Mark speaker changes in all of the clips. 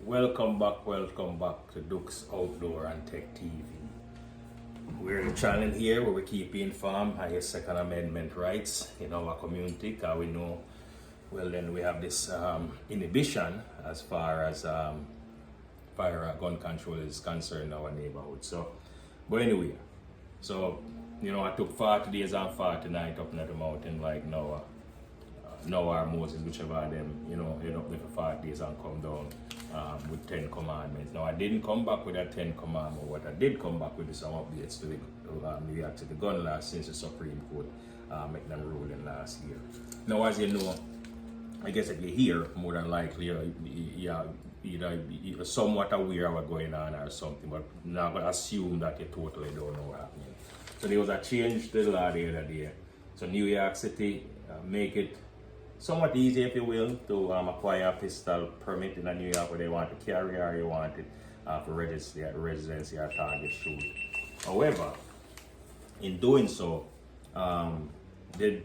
Speaker 1: Welcome back to Duke's Outdoor and Tech TV. We're the channel here where we keep you informed on your Second Amendment rights in our community, because we know, well, then we have this inhibition as far as fire gun control is concerned in our neighborhood. So, but anyway, so, I took 40 days and 40 nights up in the mountain like Noah. Noah or Moses, whichever of them, head up there for 40 days and come down with 10 commandments. Now, I didn't come back with that 10 commandments. What I did come back with is some updates to the New York City gun law since the Supreme Court made them ruling last year. Now, as you know, I guess if you're here, more than likely, you're either somewhat aware of what's going on or something, but not going to assume that you totally don't know what's happening. So there was a change to the law the other day. So New York City make it somewhat easy, if you will, to acquire a pistol permit in New York where they want to carry or you want it for residency or target shoot. However, in doing so, they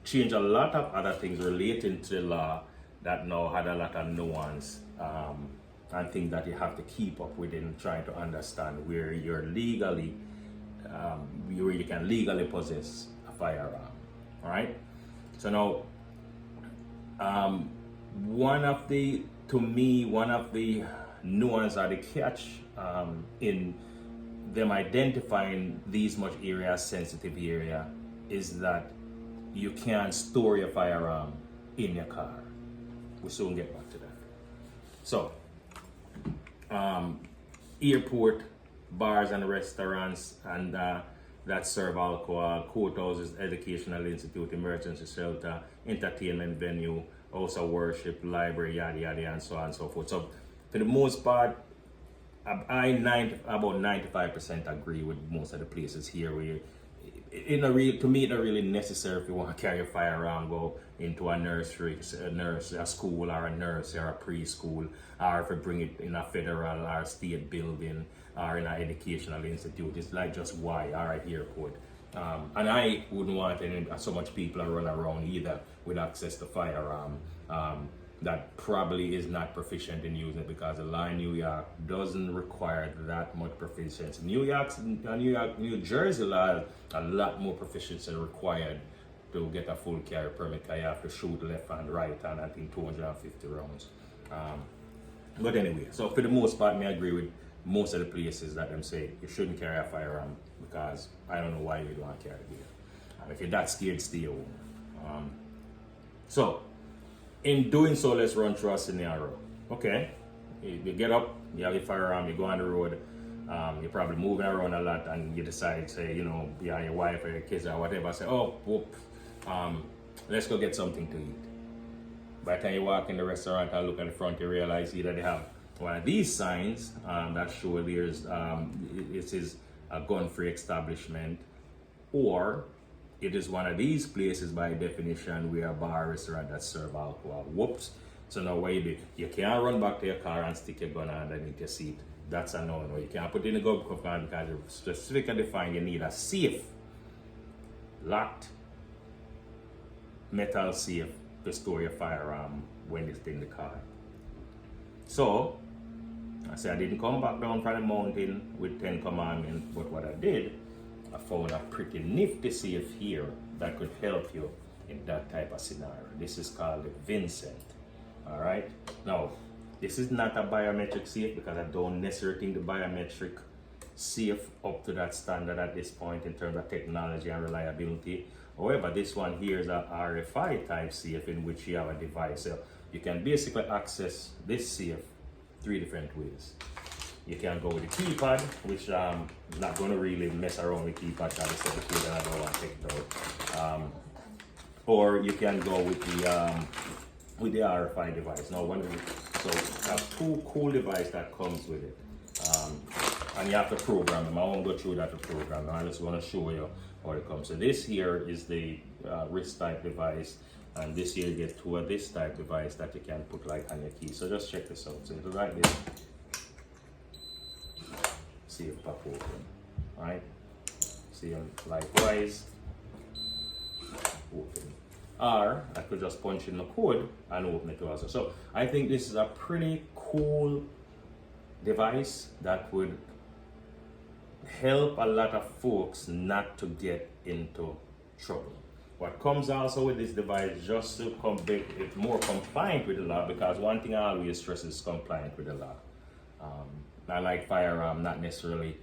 Speaker 1: changed a lot of other things relating to the law that now had a lot of nuance and things that you have to keep up with in trying to understand where you're legally, where you can legally possess a firearm. All right? So now, one of the nuance or the catch in them identifying these much area as sensitive area is that you can't store your firearm in your car. We'll soon get back to that. So, airport, bars and restaurants and that serve alcohol, courthouses, educational institute, emergency shelter, entertainment venue, house of worship, library, yada yada, and so on and so forth. So, for the most part, about 95% agree with most of the places here. To me, it's not really necessary if you want to carry a firearm, go into a nursery, a school, or a nursery, or a preschool, or if you bring it in a federal or state building, or in an educational institute. It's like just why, or an airport. And I wouldn't want so much people to run around either with access to firearm that probably is not proficient in using it, because the law in New York doesn't require that much proficiency. New Jersey law, a lot more proficiency required to get a full carry permit, because you have to shoot left and right, and I think 250 rounds. But anyway, so for the most part, I agree with most of the places that them say you shouldn't carry a firearm, because I don't know why you don't want to carry it here. If you're that scared, stay home. So, in doing so, let's run through a scenario. Okay, you get up, you have your firearm, you go on the road, you're probably moving around a lot, and you decide, say, your wife or your kids or whatever, say, oh, whoop, let's go get something to eat. By the time you walk in the restaurant and look at the front, you realize either they have one of these signs that show there's it is a gun-free establishment, or it is one of these places by definition where a bar restaurant that serve alcohol. Whoops. So now what you do, you can't run back to your car and stick your gun underneath your seat. That's a no-no. You can't put it in the glove compartment because you specifically define you need a safe, locked, metal safe to store your firearm when it's in the car. So, I said I didn't come back down from the mountain with 10 commandments, but what I did, I found a pretty nifty safe here that could help you in that type of scenario. This is called the Wincent. All right. Now, this is not a biometric safe, because I don't necessarily think the biometric safe up to that standard at this point in terms of technology and reliability. However, this one here is a RFI type safe in which you have a device. So you can basically access this safe 3 different ways. You can go with the keypad, which I'm not going to really mess around with keypad because I said the key that I don't want to take it out. Or you can go with the RFI device. Now, so I have 2 cool devices that comes with it, and you have to program them. I won't go through that to program them. I just want to show you how it comes. So this here is the wrist type device, and this here you get 2 of this type device that you can put like on your key. So just check this out. So it'll like this. See it pop open, right? See, likewise, open. Or I could just punch in the code and open it also. So I think this is a pretty cool device that would help a lot of folks not to get into trouble. What comes also with this device, just to make it more compliant with the law, because one thing I always stress is compliant with the law. I like firearm, not necessarily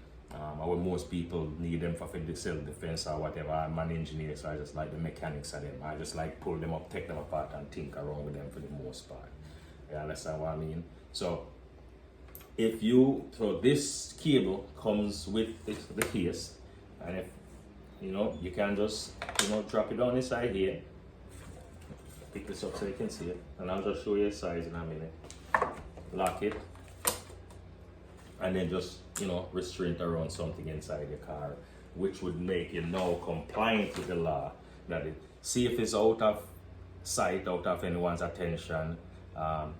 Speaker 1: what most people need them for self-defense or whatever. I'm an engineer, so I just like the mechanics of them. I just like pull them up, take them apart, and think around with them for the most part. You understand what I mean? So this cable comes with the case, and if you can just drop it down the side here. Pick this up so you can see it, and I'll just show you the size in a minute. Lock it, and then just restrain it around something inside your car, which would make you now compliant with the law. See if it's out of sight, out of anyone's attention.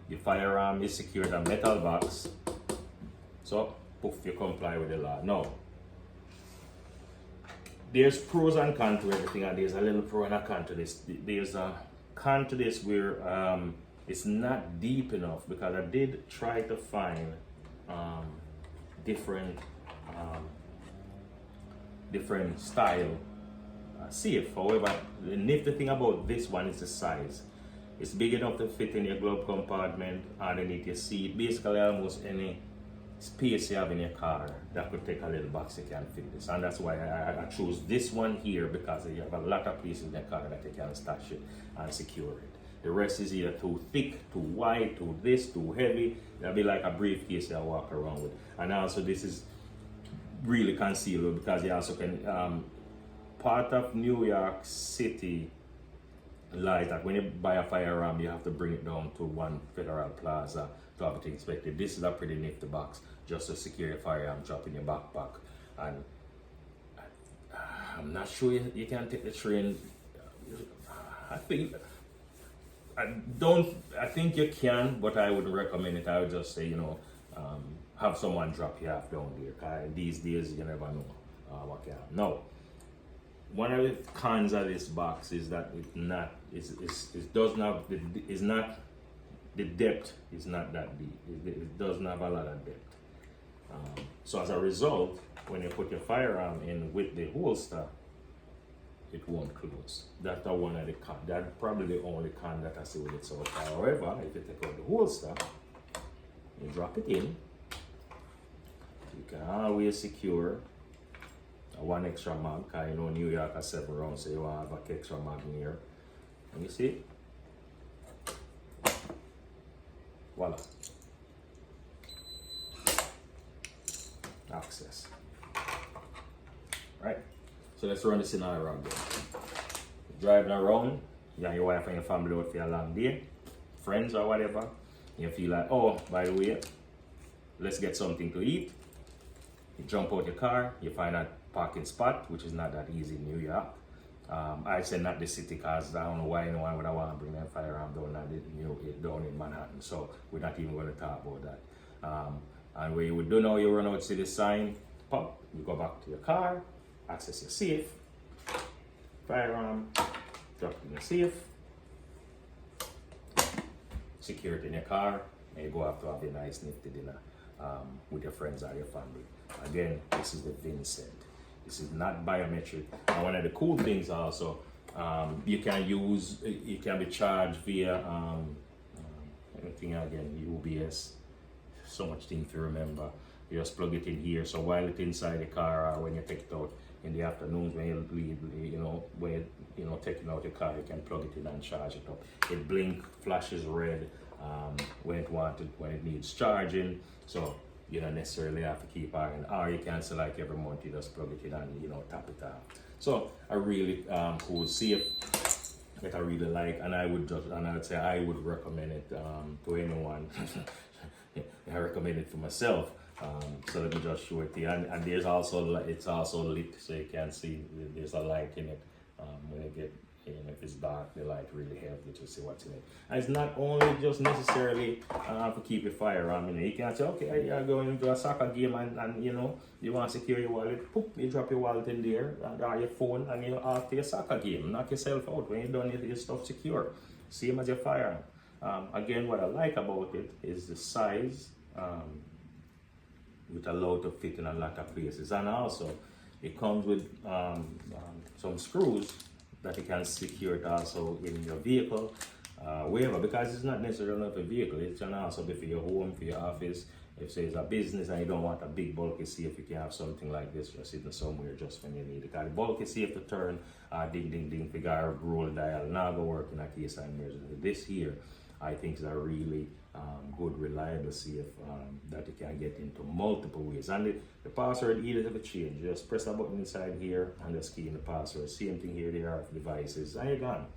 Speaker 1: Your firearm is secured in a metal box, so poof, you comply with the law. Now, there's pros and cons to everything, and there's a little pro and a con to this. There's a con to this where it's not deep enough, because I did try to find different style safe. However, the nifty thing about this one is the size. It's big enough to fit in your glove compartment, underneath your seat. Basically, almost any space you have in your car that could take a little box, you can fit this. And that's why I chose this one here, because you have a lot of places in your car that you can stash it and secure it. The rest is either too thick, too wide, too heavy. It'll be like a briefcase you walk around with. And also this is really concealable, because you also can, part of New York City lies that when you buy a firearm, you have to bring it down to one Federal Plaza to have it inspected. This is a pretty nifty box, just to secure your firearm, drop in your backpack. And I'm not sure you can take the train. I think you can, but I wouldn't recommend it. I would just say, have someone drop you off down there. Cause these days you never know what can happen. Now, one of the cons of this box is that the depth is not that deep. It doesn't have a lot of depth. So as a result, when you put your firearm in with the holster, it won't close. That's one of the cons. That's probably the only con that I see with it so far. However, if you take out the holster, you drop it in, you can always secure one extra mag, because New York has 7 rounds, so you want to have an extra mag here. And you see? Voila. Access. Right? So let's run this scenario around there. Driving around, you and your wife and your family out for a long day, friends or whatever, you feel like, oh, by the way, let's get something to eat. You jump out your car, you find a parking spot, which is not that easy in New York. I say not the city, because I don't know why anyone would want to bring their firearm down in Manhattan. So we're not even going to talk about that. And where you would do now, you run out, see the sign, pop, you go back to your car, access your safe, firearm, drop it in your safe, secure it in your car, and you go out to have a nice nifty dinner with your friends or your family. Again, this is the Wincent. This is not biometric. And one of the cool things also, you can be charged via anything again, UBS. So much thing to remember. You just plug it in here. So while it's inside the car, or when you take it out in the afternoons, when you leave, when taking out your car, you can plug it in and charge it up. It blink, flashes red when it needs charging. So you don't necessarily have to keep on, or you can select every month, you just plug it in and tap it off. So a really cool safe that I really like, and I would say I would recommend it to anyone. I recommend it for myself. So let me just show it to you. And there's also, it's also lit, so you can see there's a light in it. When you get, if it's dark, the light really helps you to see what's in it. And it's not only just necessarily to keep your firearm. You can say, okay, you're going into a soccer game and you want to secure your wallet. Poop, you drop your wallet in there, or your phone, and you're after your soccer game. Knock yourself out when you're done, your stuff secure. Same as your firearm. Again, what I like about it is the size. with allowed to fit in a lot of places, and also it comes with some screws that you can secure it also in your vehicle, wherever, because it's not necessarily for a vehicle, it can also be for your home, for your office. If it's a business and you don't want a big bulky safe, you can have something like this just sitting somewhere just when you need it. Because the bulky safe to turn, ding ding ding, figure out roll dial, now go work in a case of emergency. This here, I think is a really good, reliable safe that you can get into multiple ways. And the password either have a change. Just press a button inside here and just key in the password. Same thing here, there are devices, and you're gone.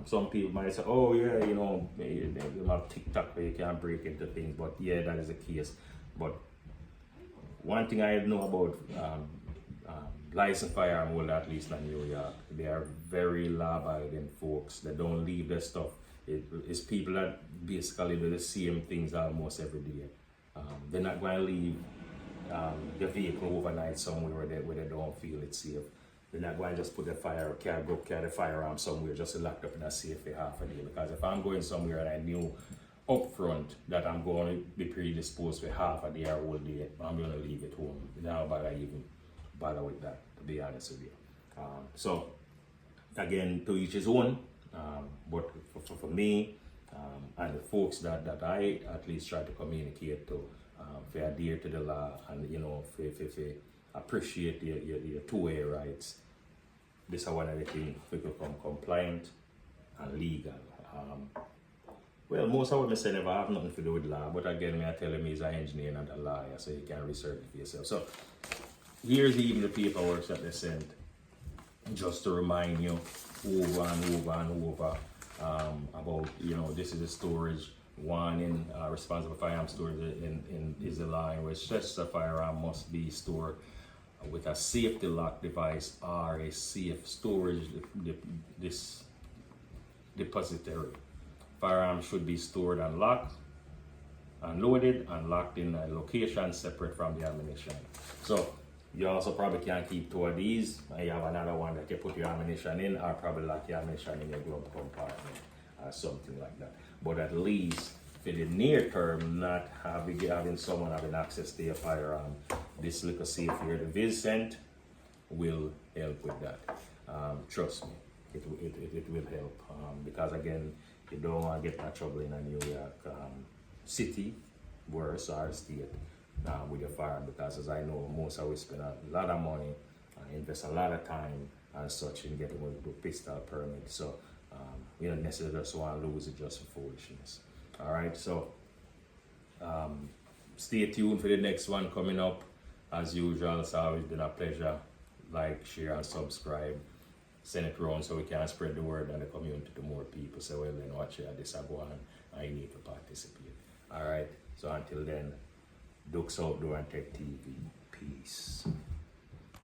Speaker 1: Some people might say, oh yeah, you know, you have TikTok where you can't break into things, but yeah, that is the case. But one thing I know about licensed firearm holder, at least in New York, they are very law-abiding folks. They don't leave their stuff. It's people that basically do the same things almost every day. They're not going to leave the vehicle overnight somewhere where they don't feel it's safe. They're not going to just put carry the firearm somewhere just locked up in a safe for half a day. Because if I'm going somewhere and I knew up front that I'm going to be predisposed for half a day or whole day, I'm going to leave it home. Now, but I even bother with that, to be honest with you. So, again, to each his own. But for me and the folks that I at least try to communicate to, for adhere to the law and, you know, for appreciate your two-way rights, this is one of the things to become compliant and legal. Well, most of what I say never have nothing to do with law, but again, me I tell him he's an engineer, not a lawyer, so you can research it for yourself. So here's even the paperwork that they sent, just to remind you over and over and over about, you know, this is a storage warning, responsible firearm storage is a law in which such a firearm must be stored with a safety lock device or a safe storage depository. Firearms should be stored and locked, unloaded and locked in a location separate from the ammunition. So you also probably can keep two of these, and you have another one that you put your ammunition in, or probably lock your ammunition in your glove compartment or something like that. But at least for the near term, not having someone having access to your firearm, this little safe here, the Wincent, will help with that. Trust me, it will help, because again, you don't want to get in trouble in a New York city, worse, or state with your firearm, because as I know, most of us spend a lot of money, invest a lot of time and such in getting a pistol permit. So you don't necessarily just want to lose it just for foolishness. All right, so stay tuned for the next one coming up. As usual, it's always been a pleasure. Like, share, and subscribe. Send it around so we can spread the word and the community to more people. So, well, then watch this I go on. I need to participate. All right, so until then, Dukes Outdoor and Tech TV. Peace.